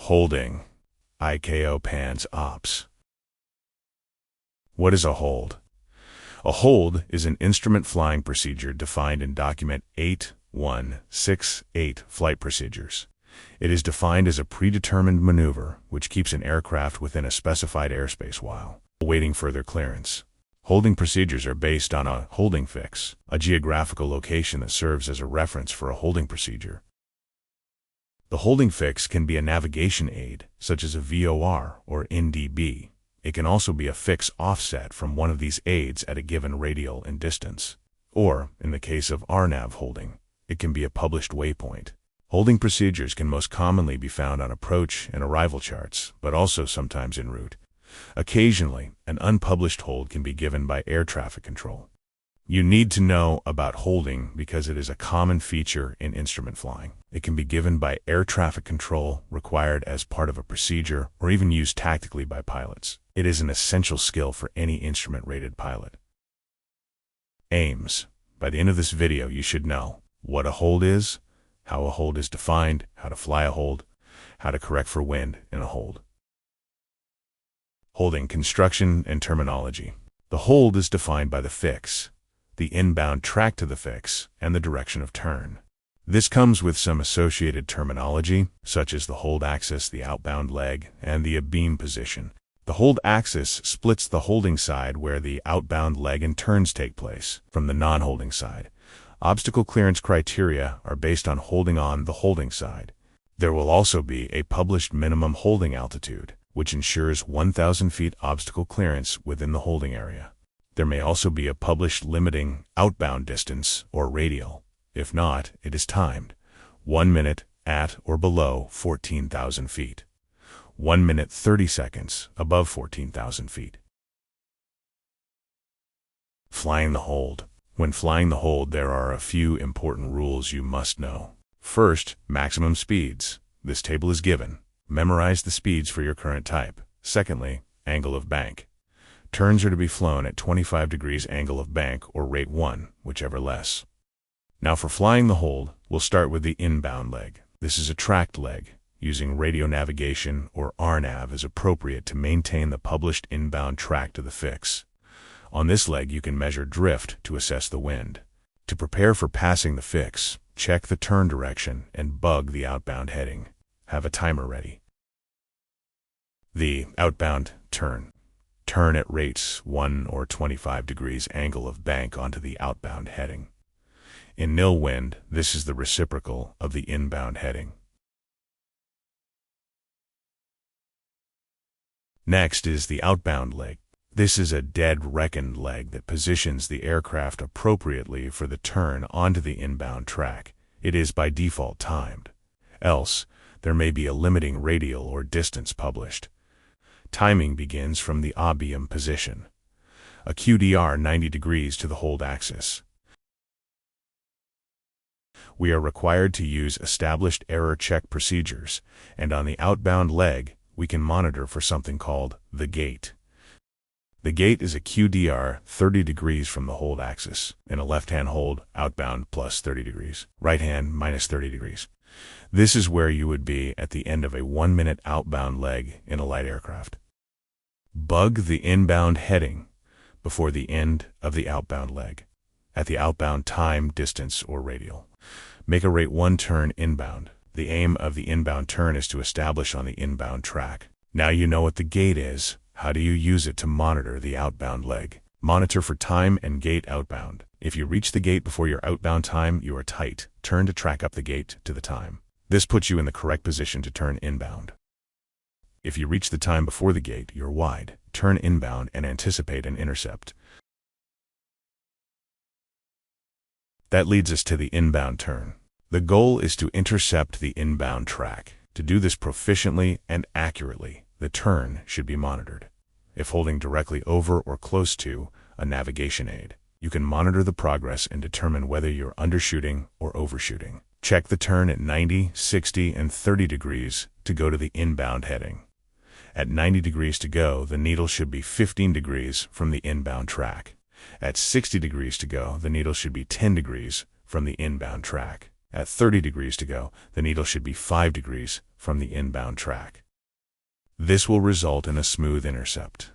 Holding. ICAO PANS OPS. What is a hold? A hold is an instrument flying procedure defined in Document 8168 Flight Procedures. It is defined as a predetermined maneuver which keeps an aircraft within a specified airspace while awaiting further clearance. Holding procedures are based on a holding fix, a geographical location that serves as a reference for a holding procedure. The holding fix can be a navigation aid, such as a VOR or NDB. It can also be a fix offset from one of these aids at a given radial and distance. Or, in the case of RNAV holding, it can be a published waypoint. Holding procedures can most commonly be found on approach and arrival charts, but also sometimes en route. Occasionally, an unpublished hold can be given by air traffic control. You need to know about holding because it is a common feature in instrument flying. It can be given by air traffic control, required as part of a procedure, or even used tactically by pilots. It is an essential skill for any instrument-rated pilot. Aims. By the end of this video, you should know what a hold is, how a hold is defined, how to fly a hold, how to correct for wind in a hold. Holding construction and terminology. The hold is defined by the fix, the inbound track to the fix, and the direction of turn. This comes with some associated terminology, such as the hold axis, the outbound leg, and the abeam position. The hold axis splits the holding side where the outbound leg and turns take place from the non-holding side. Obstacle clearance criteria are based on holding on the holding side. There will also be a published minimum holding altitude, which ensures 1,000 feet obstacle clearance within the holding area. There may also be a published limiting outbound distance or radial. If not, it is timed. 1 minute at or below 14,000 feet. 1 minute 30 seconds above 14,000 feet. Flying the hold. When flying the hold, there are a few important rules you must know. First, maximum speeds. This table is given. Memorize the speeds for your current type. Secondly, angle of bank. Turns are to be flown at 25 degrees angle of bank or rate 1, whichever less. Now for flying the hold, we'll start with the inbound leg. This is a tracked leg. Using radio navigation or RNAV is appropriate to maintain the published inbound track to the fix. On this leg you can measure drift to assess the wind. To prepare for passing the fix, check the turn direction and bug the outbound heading. Have a timer ready. The outbound turn. Turn at rates 1 or 25 degrees angle of bank onto the outbound heading. In nil wind, this is the reciprocal of the inbound heading. Next is the outbound leg. This is a dead reckoned leg that positions the aircraft appropriately for the turn onto the inbound track. It is by default timed. Else, there may be a limiting radial or distance published. Timing begins from the abeam position. A QDR 90 degrees to the hold axis. We are required to use established error check procedures, and on the outbound leg, we can monitor for something called the gate. The gate is a QDR 30 degrees from the hold axis. In a left-hand hold, outbound plus 30 degrees, right-hand minus 30 degrees. This is where you would be at the end of a 1-minute outbound leg in a light aircraft. Bug the inbound heading before the end of the outbound leg, at the outbound time, distance, or radial. Make a rate 1 turn inbound. The aim of the inbound turn is to establish on the inbound track. Now you know what the gate is. How do you use it to monitor the outbound leg? Monitor for time and gate outbound. If you reach the gate before your outbound time, you are tight. Turn to track up the gate to the time. This puts you in the correct position to turn inbound. If you reach the time before the gate, you're wide. Turn inbound and anticipate an intercept. That leads us to the inbound turn. The goal is to intercept the inbound track. To do this proficiently and accurately, the turn should be monitored. If holding directly over or close to a navigation aid, you can monitor the progress and determine whether you're undershooting or overshooting. Check the turn at 90, 60, and 30 degrees to go to the inbound heading. At 90 degrees to go, the needle should be 15 degrees from the inbound track. At 60 degrees to go, the needle should be 10 degrees from the inbound track. At 30 degrees to go, the needle should be 5 degrees from the inbound track. This will result in a smooth intercept.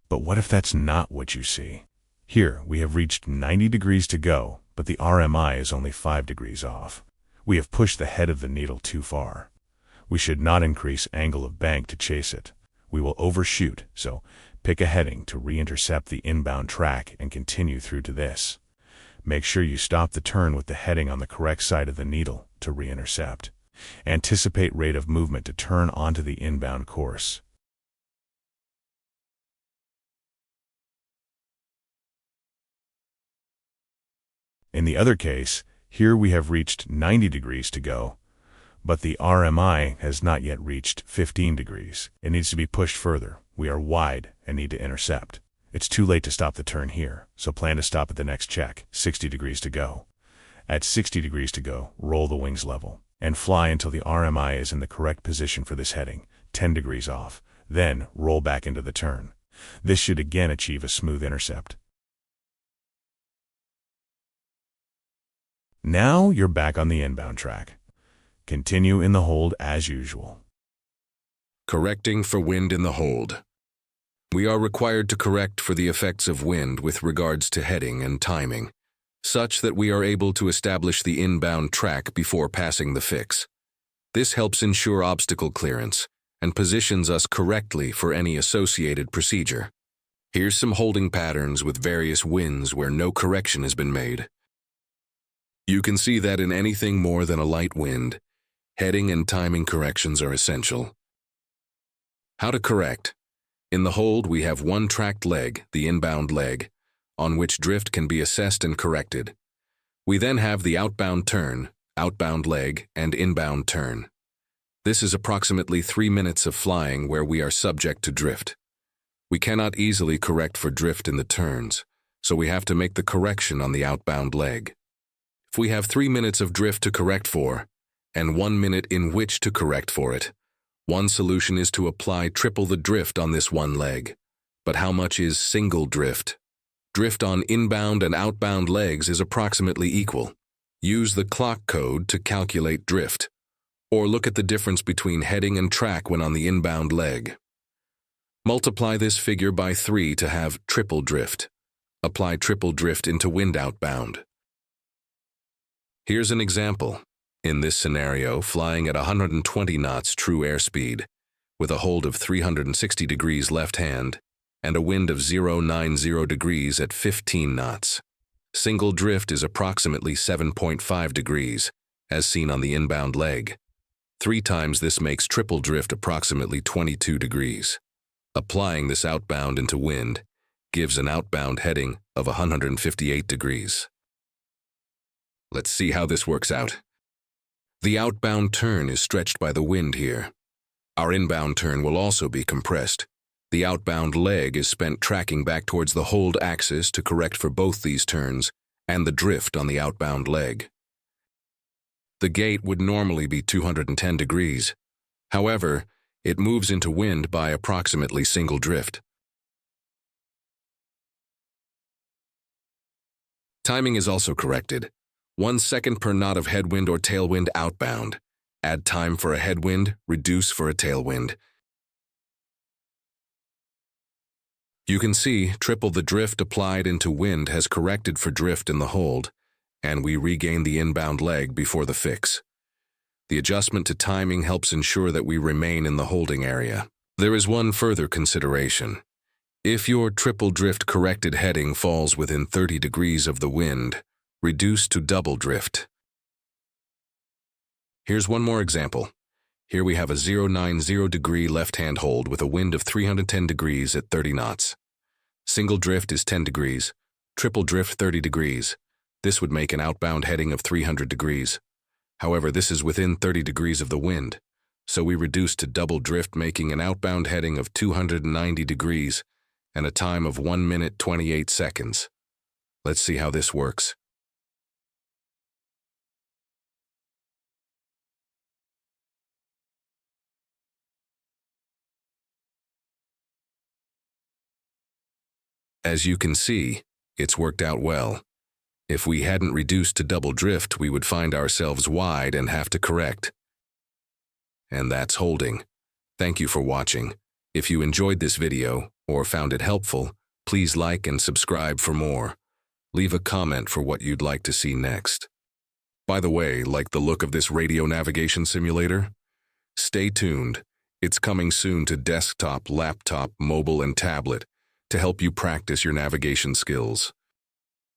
But what if that's not what you see? Here, we have reached 90 degrees to go, but the RMI is only 5 degrees off. We have pushed the head of the needle too far. We should not increase angle of bank to chase it. We will overshoot, so pick a heading to re-intercept the inbound track and continue through to this. Make sure you stop the turn with the heading on the correct side of the needle to re-intercept. Anticipate rate of movement to turn onto the inbound course. In the other case, here we have reached 90 degrees to go, but the RMI has not yet reached 15 degrees. It needs to be pushed further. We are wide and need to intercept. It's too late to stop the turn here, so plan to stop at the next check, 60 degrees to go. At 60 degrees to go, roll the wings level, and fly until the RMI is in the correct position for this heading, 10 degrees off. Then, roll back into the turn. This should again achieve a smooth intercept. Now you're back on the inbound track. Continue in the hold as usual. Correcting for wind in the hold. We are required to correct for the effects of wind with regards to heading and timing, such that we are able to establish the inbound track before passing the fix. This helps ensure obstacle clearance and positions us correctly for any associated procedure. Here's some holding patterns with various winds where no correction has been made. You can see that in anything more than a light wind, heading and timing corrections are essential. How to correct? In the hold, we have one tracked leg, the inbound leg, on which drift can be assessed and corrected. We then have the outbound turn, outbound leg, and inbound turn. This is approximately 3 minutes of flying where we are subject to drift. We cannot easily correct for drift in the turns, so we have to make the correction on the outbound leg. If we have 3 minutes of drift to correct for, and 1 minute in which to correct for it, one solution is to apply triple the drift on this one leg. But how much is single drift? Drift on inbound and outbound legs is approximately equal. Use the clock code to calculate drift, or look at the difference between heading and track when on the inbound leg. Multiply this figure by 3 to have triple drift. Apply triple drift into wind outbound. Here's an example. In this scenario, flying at 120 knots true airspeed, with a hold of 360 degrees left hand, and a wind of 090 degrees at 15 knots. Single drift is approximately 7.5 degrees, as seen on the inbound leg. 3 times this makes triple drift approximately 22 degrees. Applying this outbound into wind gives an outbound heading of 158 degrees. Let's see how this works out. The outbound turn is stretched by the wind here. Our inbound turn will also be compressed. The outbound leg is spent tracking back towards the hold axis to correct for both these turns and the drift on the outbound leg. The gate would normally be 210 degrees. However, it moves into wind by approximately single drift. Timing is also corrected. 1 second per knot of headwind or tailwind outbound. Add time for a headwind, reduce for a tailwind. You can see triple the drift applied into wind has corrected for drift in the hold, and we regain the inbound leg before the fix. The adjustment to timing helps ensure that we remain in the holding area. There is one further consideration. If your triple drift corrected heading falls within 30 degrees of the wind, reduce to double drift. Here's one more example. Here we have a 090 degree left-hand hold with a wind of 310 degrees at 30 knots. Single drift is 10 degrees, triple drift 30 degrees. This would make an outbound heading of 300 degrees. However, this is within 30 degrees of the wind, so we reduce to double drift, making an outbound heading of 290 degrees and a time of 1 minute 28 seconds. Let's see how this works. As you can see, it's worked out well. If we hadn't reduced to double drift, we would find ourselves wide and have to correct. and that's holding. Thank you for watching. If you enjoyed this video or found it helpful, please like and subscribe for more. Leave a comment for what you'd like to see next. By the way, like the look of this radio navigation simulator? Stay tuned. It's coming soon to desktop, laptop, mobile, and tablet to help you practice your navigation skills.